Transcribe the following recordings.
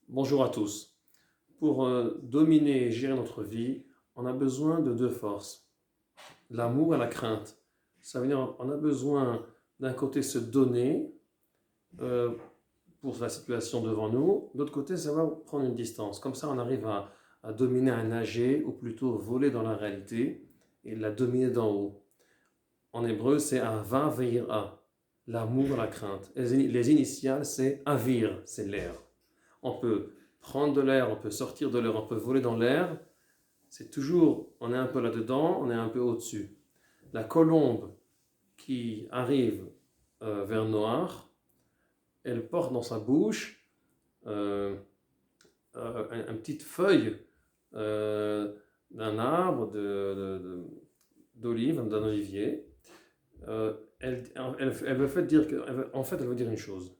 Bonjour à tous. Pour dominer et gérer notre vie, on a besoin de deux forces, l'amour et la crainte. Ça veut dire qu'on a besoin d'un côté se donner euh, pour la situation devant nous, d'autre côté savoir prendre une distance. Comme ça on arrive à dominer, à nager, ou plutôt voler dans la réalité et la dominer d'en haut. En hébreu c'est Ava Veira, l'amour et la crainte. Les initiales c'est Avir, c'est l'air. On peut prendre de l'air, on peut sortir de l'air, on peut voler dans l'air. C'est toujours, on est un peu là-dedans, on est un peu au-dessus. La colombe qui arrive vers Noir, elle porte dans sa bouche euh, une petite feuille d'un arbre d'olive, d'un olivier. Elle veut dire en fait, elle veut dire une chose.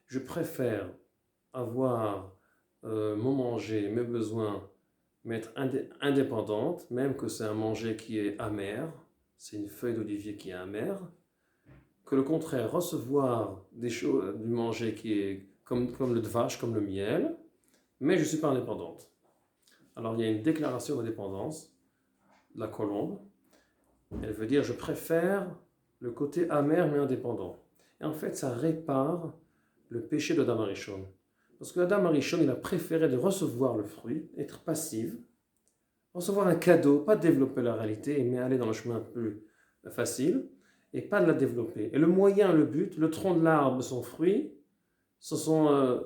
Je préfère avoir mon manger, mes besoins, mais être indépendante, même que c'est un manger qui est amer, c'est une feuille d'olivier qui est amère, que le contraire, recevoir des choses, du manger qui est comme le dvache, comme le miel, mais je ne suis pas indépendante. Alors il y a une déclaration d'indépendance de la colombe. Elle veut dire je préfère le côté amer mais indépendant. Et en fait, ça répare le péché de Adam Arishon. Parce que Adam Arishon, il a préféré de recevoir le fruit, être passive, recevoir un cadeau, pas développer la réalité, mais aller dans le chemin plus facile, et pas de la développer. Et le moyen, le but, le tronc de l'arbre, son fruit, se sont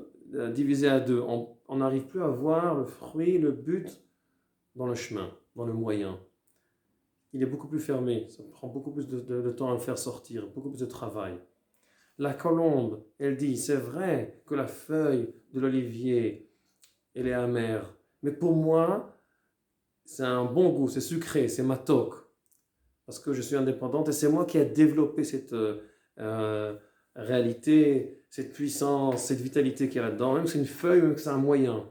divisés à deux. On n'arrive plus à voir le fruit, le but dans le chemin, dans le moyen. Il est beaucoup plus fermé, ça prend beaucoup plus de temps à le faire sortir, beaucoup plus de travail. La colombe, elle dit, c'est vrai que la feuille de l'olivier, elle est amère, mais pour moi, c'est un bon goût, c'est sucré, c'est matok, parce que je suis indépendante et c'est moi qui ai développé cette réalité, cette puissance, cette vitalité qu'il y a là-dedans, même que c'est une feuille, même que c'est un moyen.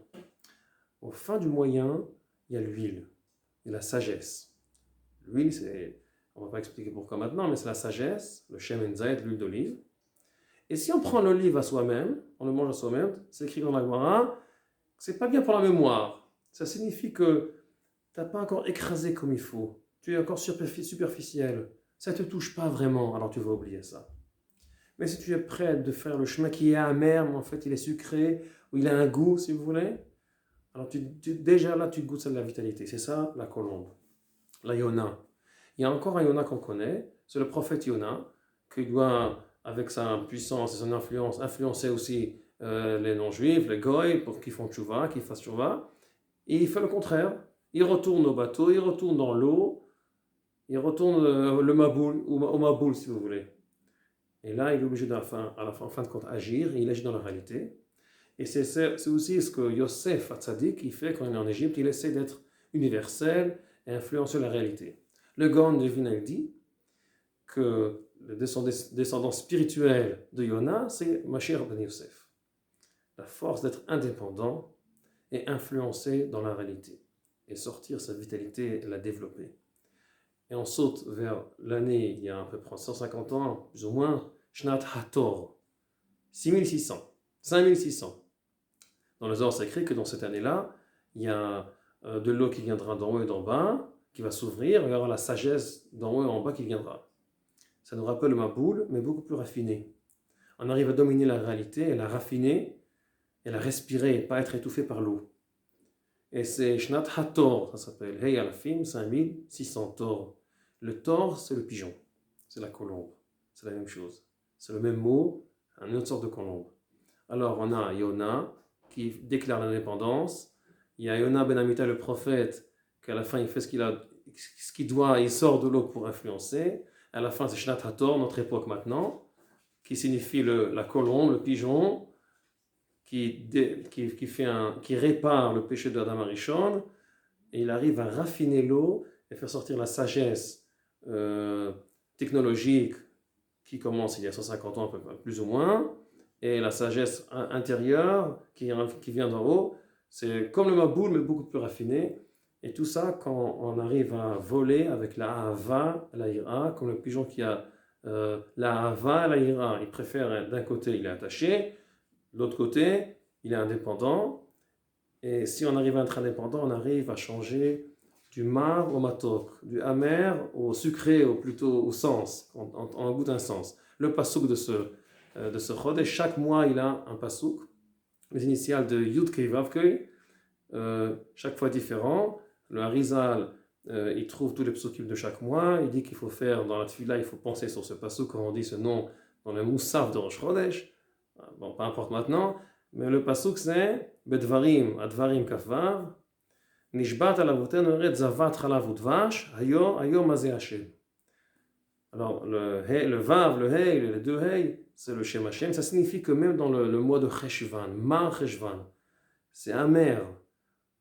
Au fin du moyen, il y a l'huile et la sagesse. L'huile, on ne va pas expliquer pourquoi maintenant, mais c'est la sagesse, le shemen zayt, l'huile d'olive. Et si on prend l'olive à soi-même, on le mange à soi-même, c'est écrit dans la Gemara, c'est pas bien pour la mémoire. Ça signifie que tu n'as pas encore écrasé comme il faut. Tu es encore superficiel. Ça ne te touche pas vraiment, alors tu vas oublier ça. Mais si tu es prêt de faire le chemin qui est amer, mais en fait il est sucré, ou il a un goût, si vous voulez, alors déjà là, tu goûtes de la vitalité. C'est ça, la colombe. La Yona. Il y a encore un Yona qu'on connaît, c'est le prophète Yona, qui doit, avec sa puissance et son influence, influencer aussi les non-juifs, les goy, pour qu'ils font tchouva, qu'ils fassent tchouva. Et il fait le contraire. Il retourne au bateau, il retourne dans l'eau, il retourne le Maboul, au Maboul si vous voulez. Et là, il est obligé en fin de compte agir, et il agit dans la réalité. Et c'est aussi ce que Yosef Hatzadik il fait quand il est en Égypte, il essaie d'être universel et influencer la réalité. Le Gaon de Vilna dit que le descendant spirituel de Yona, c'est Mashiach ben Yosef. La force d'être indépendant et influencer dans la réalité. Et sortir sa vitalité et la développer. Et on saute vers l'année, il y a à peu près 150 ans, plus ou moins, Shnat Hator, 6600, 5600. Dans le Zohar, c'est écrit que dans cette année-là, il y a de l'eau qui viendra d'en haut et d'en bas, qui va s'ouvrir, il y aura la sagesse d'en haut et en bas qui viendra. Ça nous rappelle le Maboul, mais beaucoup plus raffiné. On arrive à dominer la réalité, et la raffiner, et la respirer, et pas être étouffé par l'eau. Et c'est Shnat HaTor, ça s'appelle Hey Alafim, 5600 Tor. Le Tor, c'est le pigeon, c'est la colombe, c'est la même chose. C'est le même mot, une autre sorte de colombe. Alors on a Yona qui déclare l'indépendance. Il y a Yona ben Amitai le prophète qu'à la fin il fait ce qu'il doit, il sort de l'eau pour influencer. À la fin c'est Shnat HaTor, notre époque maintenant, qui signifie la colombe, le pigeon, qui répare le péché de Adam Arishon, et il arrive à raffiner l'eau et faire sortir la sagesse technologique qui commence il y a 150 ans, plus ou moins, et la sagesse intérieure qui vient d'en haut. C'est comme le Maboul, mais beaucoup plus raffiné. Et tout ça, quand on arrive à voler avec la Hava, la Ira, comme le pigeon qui a la Hava, la Ira, il préfère d'un côté, il est attaché, de l'autre côté, il est indépendant. Et si on arrive à être indépendant, on arrive à changer du mar au matok, du amer au sucré, ou plutôt au sens, en goût d'un sens. Le pasouk de ce chodesh, chaque mois il a un pasouk, les initiales de Yud Kei Vav Kei, chaque fois différent. Le Harizal, il trouve tous les psukim de chaque mois, il dit qu'il faut faire dans la tefila, il faut penser sur ce pasouk, comme on dit ce nom dans le Moussaf de Rosh Chodesh. Bon, peu importe maintenant, mais le pasouk c'est Bedvarim, Advarim Kafvav, Nishbat alavotenu eret zavat chalav udvash, hayom mazeh Hashem. Alors, le Vav, le Hey, les deux Hey, c'est le Shem Hashem. Ça signifie que même dans le mois de Cheshvan, Mar Cheshvan, c'est amer.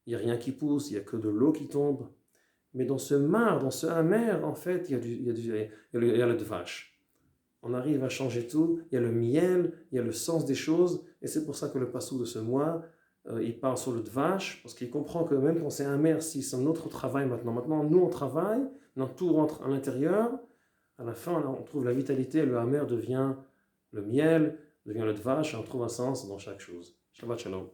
Il n'y a rien qui pousse, il n'y a que de l'eau qui tombe. Mais dans ce mar, dans ce amer, en fait, il y a le dvash. On arrive à changer tout. Il y a le miel, il y a le sens des choses. Et c'est pour ça que le passou de ce mois, il part sur le dvash, parce qu'il comprend que même quand c'est amer, si c'est notre travail maintenant. Maintenant, nous, on travaille, tout rentre à l'intérieur. À la fin, on trouve la vitalité, le amer devient le miel, devient le dvash, et on trouve un sens dans chaque chose. Shabbat shalom.